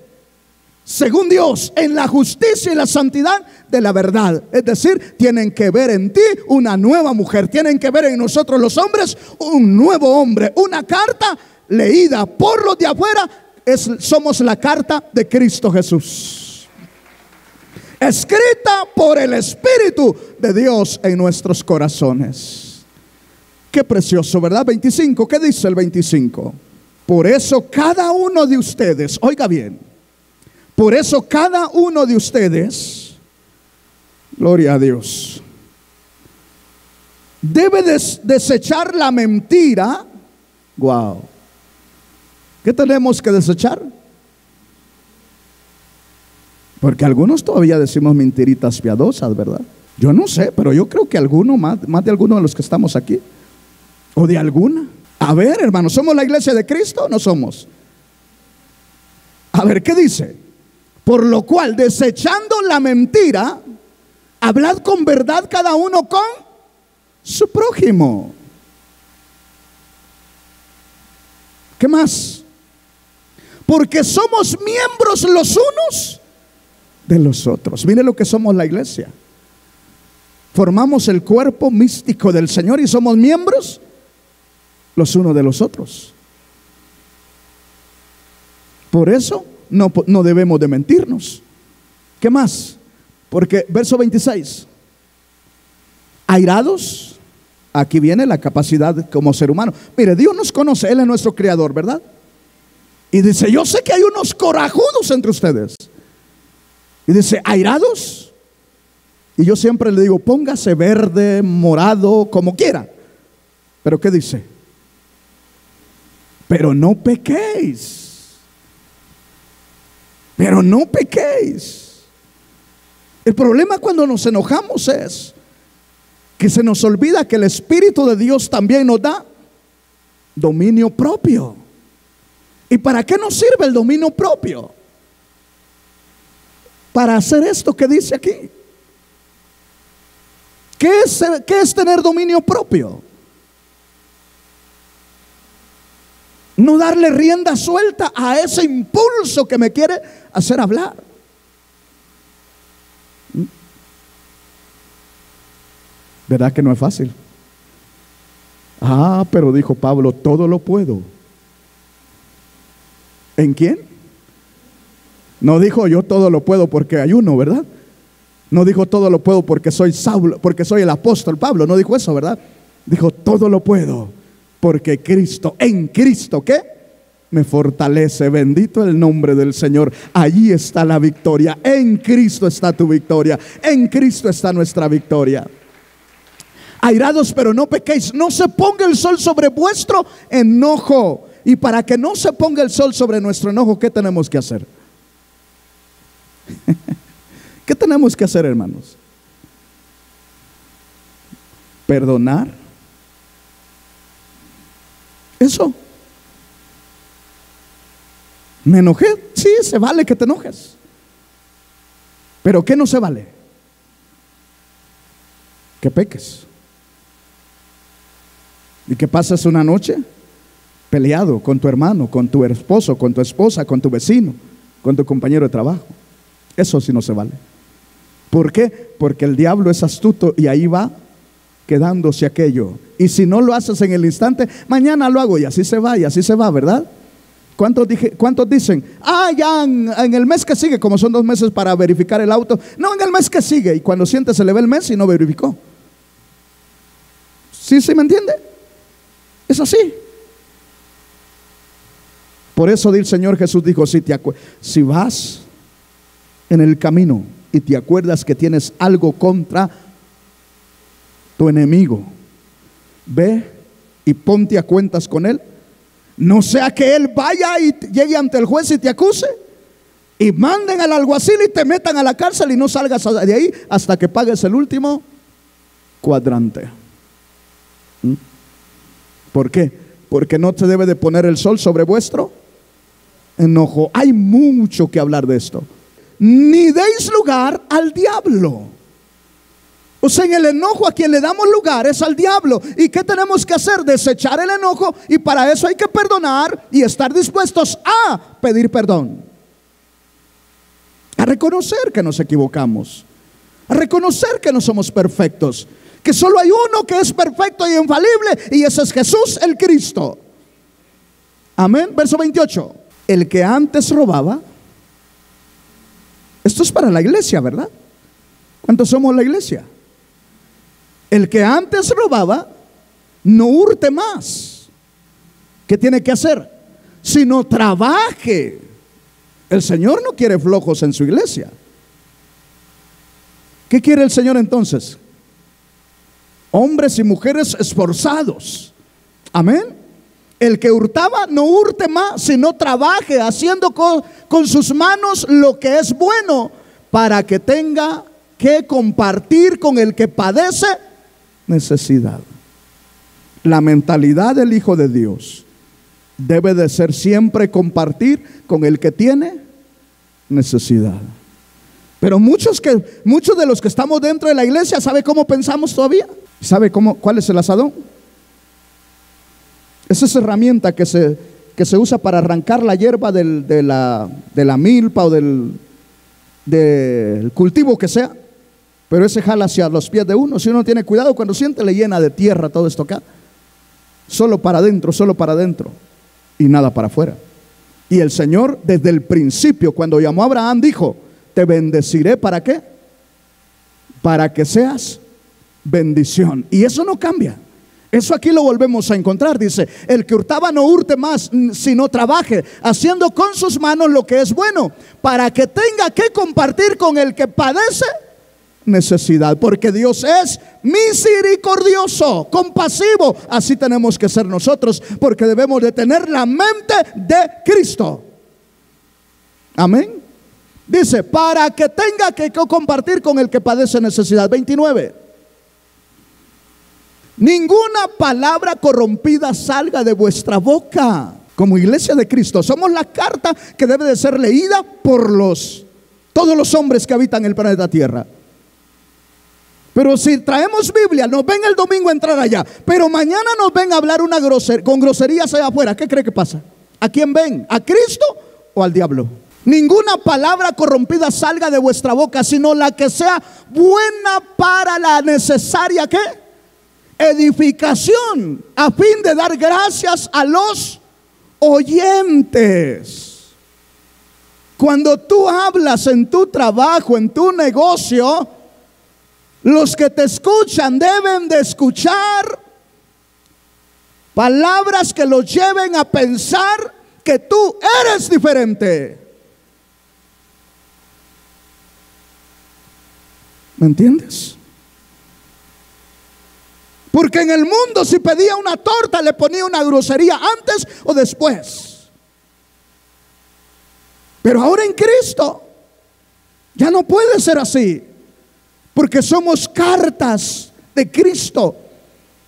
Según Dios, en la justicia y la santidad de la verdad. Es decir, tienen que ver en ti una nueva mujer, tienen que ver en nosotros los hombres un nuevo hombre. Una carta leída por los de afuera, somos la carta de Cristo Jesús, escrita por el Espíritu de Dios en nuestros corazones. Qué precioso, ¿verdad? 25, ¿qué dice el 25? Por eso cada uno de ustedes, oiga bien, por eso cada uno de ustedes, gloria a Dios, debe desechar la mentira. Wow. ¿Qué tenemos que desechar? Porque algunos todavía decimos mentiritas piadosas, ¿verdad? Yo no sé, pero yo creo que alguno, más de alguno de los que estamos aquí, o de alguna. A ver, hermanos, ¿somos la iglesia de Cristo o no somos? A ver, ¿qué dice? Por lo cual, desechando la mentira, hablad con verdad cada uno con su prójimo. ¿Qué más? Porque somos miembros los unos de los otros. Mire lo que somos la iglesia. Formamos el cuerpo místico del Señor y somos miembros los unos de los otros. Por eso no debemos de mentirnos. ¿Qué más? Porque verso 26, airados, aquí viene la capacidad como ser humano. Mire, Dios nos conoce, Él es nuestro creador, ¿verdad? Y dice, yo sé que hay unos corajudos entre ustedes. Y dice, airados. Y yo siempre le digo, póngase verde, morado, como quiera. Pero ¿qué dice? Pero no pequéis. Pero no pequéis. El problema cuando nos enojamos es que se nos olvida que el Espíritu de Dios también nos da dominio propio. ¿Y para qué nos sirve el dominio propio? Para hacer esto que dice aquí. ¿Qué es tener dominio propio? No darle rienda suelta a ese impulso que me quiere hacer hablar. ¿Verdad que no es fácil? Pero dijo Pablo, todo lo puedo. ¿En quién? No dijo yo todo lo puedo porque ayuno, ¿verdad? No dijo todo lo puedo porque soy Saulo, porque soy el apóstol Pablo. No dijo eso, ¿verdad? Dijo todo lo puedo porque Cristo, en Cristo, ¿qué? Me fortalece. Bendito el nombre del Señor. Allí está la victoria. En Cristo está tu victoria. En Cristo está nuestra victoria. Airados, pero no pequéis. No se ponga el sol sobre vuestro enojo. Y para que no se ponga el sol sobre nuestro enojo, ¿qué tenemos que hacer? ¿Qué tenemos que hacer, hermanos? Perdonar. Eso. ¿Me enojé? Sí, se vale que te enojes. ¿Pero qué no se vale? Que peques. Y que pases una noche peleado con tu hermano, con tu esposo, con tu esposa, con tu vecino, con tu compañero de trabajo. Eso sí no se vale. ¿Por qué? Porque el diablo es astuto y ahí va quedándose aquello. Y si no lo haces en el instante, mañana lo hago y así se va, ¿verdad? ¿Cuántos dicen? Ya en el mes que sigue, como son 2 meses para verificar el auto. No, en el mes que sigue. Y cuando siente se le ve el mes y no verificó. ¿Sí me entiende? Es así. Por eso el Señor Jesús dijo, si vas en el camino y te acuerdas que tienes algo contra tu enemigo, ve y ponte a cuentas con él. No sea que él vaya y llegue ante el juez y te acuse y manden al alguacil y te metan a la cárcel y no salgas de ahí hasta que pagues el último cuadrante. ¿Por qué? Porque no se debe de poner el sol sobre vuestro enojo. Hay mucho que hablar de esto. Ni deis lugar al diablo. O sea, en el enojo a quien le damos lugar es al diablo. ¿Y qué tenemos que hacer? Desechar el enojo. Y para eso hay que perdonar y estar dispuestos a pedir perdón, a reconocer que nos equivocamos, a reconocer que no somos perfectos, que solo hay uno que es perfecto y infalible, y ese es Jesús el Cristo. Amén. Verso 28. El que antes robaba. Esto es para la iglesia, ¿verdad? ¿Cuántos somos la iglesia? El que antes robaba, no hurte más. ¿Qué tiene que hacer? Sino trabaje. El Señor no quiere flojos en su iglesia. ¿Qué quiere el Señor entonces? Hombres y mujeres esforzados. Amén. El que hurtaba, no hurte más, sino trabaje haciendo con sus manos lo que es bueno, para que tenga que compartir con el que padece necesidad. La mentalidad del Hijo de Dios debe de ser siempre compartir con el que tiene necesidad. Pero muchos de los que estamos dentro de la iglesia, ¿sabe cómo pensamos todavía? ¿Sabe cuál es el asadón? Es esa herramienta que se usa para arrancar la hierba de la milpa o del cultivo que sea. Pero ese jala hacia los pies de uno. Si uno tiene cuidado, cuando siente, le llena de tierra todo esto acá. Solo para adentro, y nada para afuera. Y el Señor desde el principio, cuando llamó a Abraham, dijo: te bendeciré. ¿Para qué? Para que seas bendición. Y eso no cambia. Eso aquí lo volvemos a encontrar. Dice: el que hurtaba, no hurte más, sino trabaje haciendo con sus manos lo que es bueno, para que tenga que compartir con el que padece necesidad. Porque Dios es misericordioso, compasivo. Así tenemos que ser nosotros, porque debemos de tener la mente de Cristo. Amén. Dice: para que tenga que compartir con el que padece necesidad. 29. Ninguna palabra corrompida salga de vuestra boca. Como iglesia de Cristo, somos la carta que debe de ser leída por todos los hombres que habitan el planeta Tierra. Pero si traemos Biblia, nos ven el domingo a entrar allá, pero mañana nos ven a hablar con groserías allá afuera, ¿qué cree que pasa? ¿A quién ven? ¿A Cristo o al diablo? Ninguna palabra corrompida salga de vuestra boca, sino la que sea buena para la necesaria, ¿qué? Edificación, a fin de dar gracias a los oyentes. Cuando tú hablas en tu trabajo, en tu negocio, los que te escuchan deben de escuchar palabras que los lleven a pensar que tú eres diferente. ¿Me entiendes? Porque en el mundo, si pedía una torta, le ponía una grosería antes o después. Pero ahora en Cristo ya no puede ser así, porque somos cartas de Cristo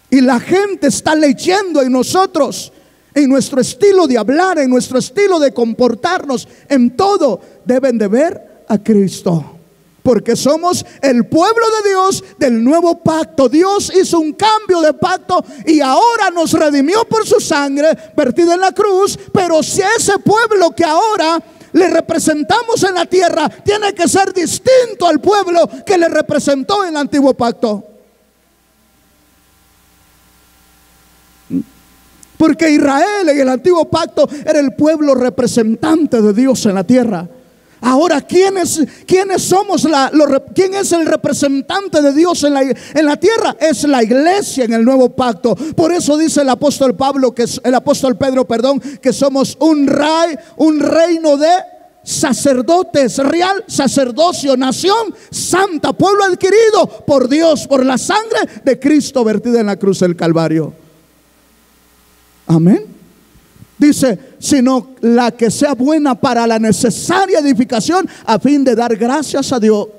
y la gente está leyendo en nosotros, en nuestro estilo de hablar, en nuestro estilo de comportarnos, en todo deben de ver a Cristo. Porque somos el pueblo de Dios del nuevo pacto. Dios hizo un cambio de pacto y ahora nos redimió por su sangre vertida en la cruz. Pero si ese pueblo que ahora le representamos en la tierra tiene que ser distinto al pueblo que le representó en el antiguo pacto. Porque Israel en el antiguo pacto era el pueblo representante de Dios en la tierra. Ahora, ¿quiénes somos? ¿Quién es el representante de Dios en la tierra? Es la iglesia en el nuevo pacto. Por eso dice el apóstol Pedro, que somos un reino de sacerdotes, real sacerdocio, nación santa, pueblo adquirido por Dios, por la sangre de Cristo vertida en la cruz del Calvario. Amén. Dice, sino la que sea buena para la necesaria edificación, a fin de dar gracias a Dios,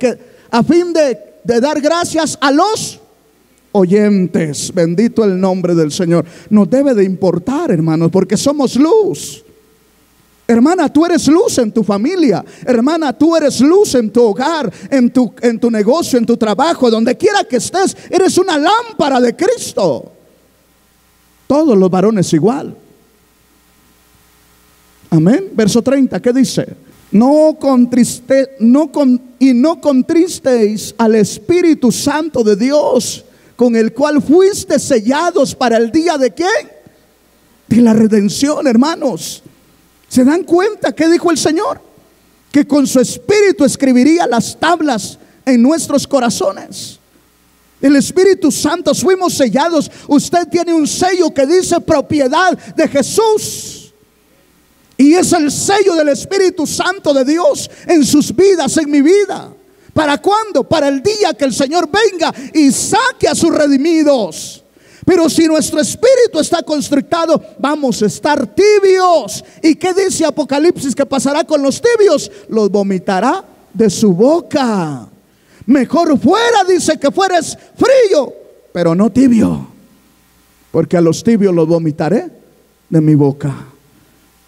a fin de dar gracias a los oyentes. Bendito el nombre del Señor. Nos debe de importar, hermanos, porque somos luz. Hermana, tú eres luz en tu familia. Hermana, tú eres luz en tu hogar, en tu negocio, en tu trabajo, donde quiera que estés. Eres una lámpara de Cristo. Todos los varones igual. Amén. Verso 30, ¿qué dice? No contristéis al Espíritu Santo de Dios, con el cual fuiste sellados para el día de ¿quién? De la redención, hermanos. ¿Se dan cuenta qué dijo el Señor? Que con su Espíritu escribiría las tablas en nuestros corazones. El Espíritu Santo fuimos sellados. Usted tiene un sello que dice propiedad de Jesús. Y es el sello del Espíritu Santo de Dios en sus vidas, en mi vida. ¿Para cuándo? Para el día que el Señor venga y saque a sus redimidos. Pero si nuestro espíritu está constrictado, vamos a estar tibios. ¿Y qué dice Apocalipsis que pasará con los tibios? Los vomitará de su boca. Mejor fuera, dice, que fueres frío, pero no tibio, porque a los tibios los vomitaré de mi boca.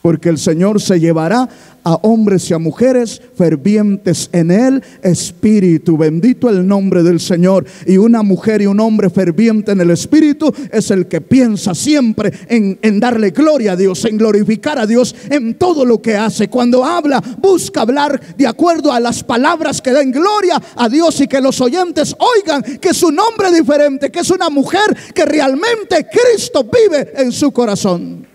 Porque el Señor se llevará a hombres y a mujeres fervientes en el Espíritu. Bendito el nombre del Señor. Y una mujer y un hombre ferviente en el Espíritu es el que piensa siempre en darle gloria a Dios, en glorificar a Dios en todo lo que hace. Cuando habla, busca hablar de acuerdo a las palabras que den gloria a Dios y que los oyentes oigan que su nombre es diferente, que es una mujer que realmente Cristo vive en su corazón.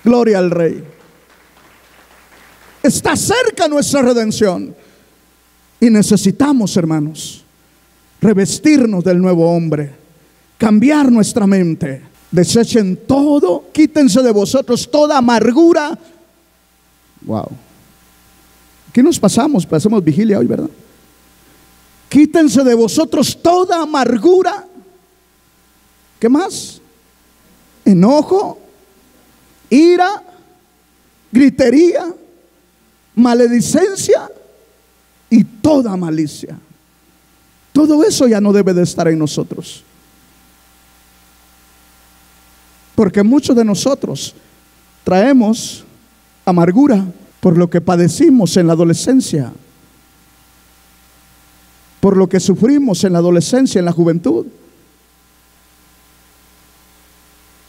Gloria al Rey. Está cerca nuestra redención. Y necesitamos, hermanos, revestirnos del nuevo hombre, cambiar nuestra mente. Desechen todo, quítense de vosotros toda amargura. Wow. ¿Qué nos pasamos? Pasamos vigilia hoy, ¿verdad? Quítense de vosotros toda amargura. ¿Qué más? Enojo, ira, gritería, maledicencia y toda malicia. Todo eso ya no debe de estar en nosotros. Porque muchos de nosotros traemos amargura por lo que padecimos en la adolescencia. por lo que sufrimos en la adolescencia, en la juventud.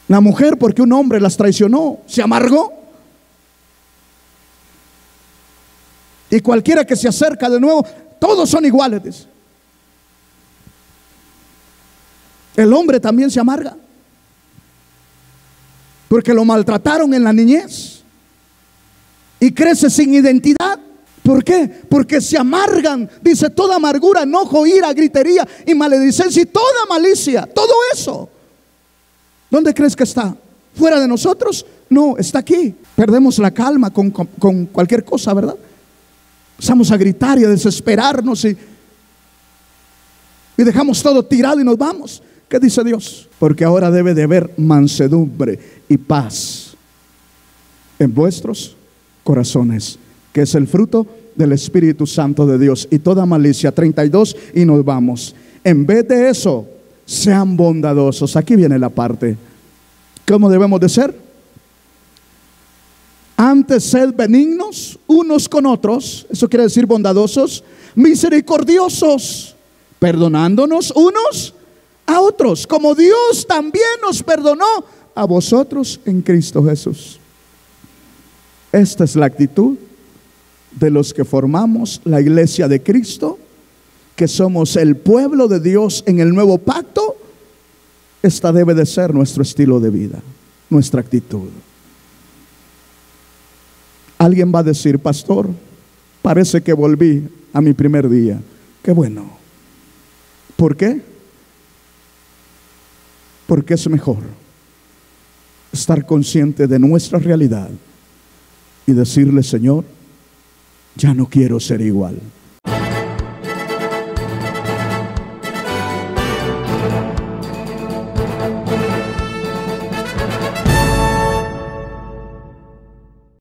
La mujer, porque un hombre las traicionó, se amargó. Y cualquiera que se acerca de nuevo, todos son iguales, dice. El hombre también se amarga, porque lo maltrataron en la niñez y crece sin identidad. ¿Por qué? Porque se amargan. Dice: toda amargura, enojo, ira, gritería y maledicencia y toda malicia. Todo eso, ¿dónde crees que está? ¿Fuera de nosotros? No, está aquí. Perdemos la calma con cualquier cosa, ¿verdad? Empezamos a gritar y a desesperarnos y dejamos todo tirado y nos vamos. ¿Qué dice Dios? Porque ahora debe de haber mansedumbre y paz en vuestros corazones, que es el fruto del Espíritu Santo de Dios, y toda malicia. 32 y nos vamos. En vez de eso, sean bondadosos. Aquí viene la parte. ¿Cómo debemos de ser? Antes sed benignos unos con otros. Eso quiere decir bondadosos, misericordiosos, perdonándonos unos a otros, como Dios también nos perdonó a vosotros en Cristo Jesús. Esta es la actitud de los que formamos la iglesia de Cristo, que somos el pueblo de Dios en el nuevo pacto. Esta debe de ser nuestro estilo de vida, nuestra actitud. Alguien va a decir: pastor, parece que volví a mi primer día. Qué bueno. ¿Por qué? Porque es mejor estar consciente de nuestra realidad y decirle: Señor, ya no quiero ser igual.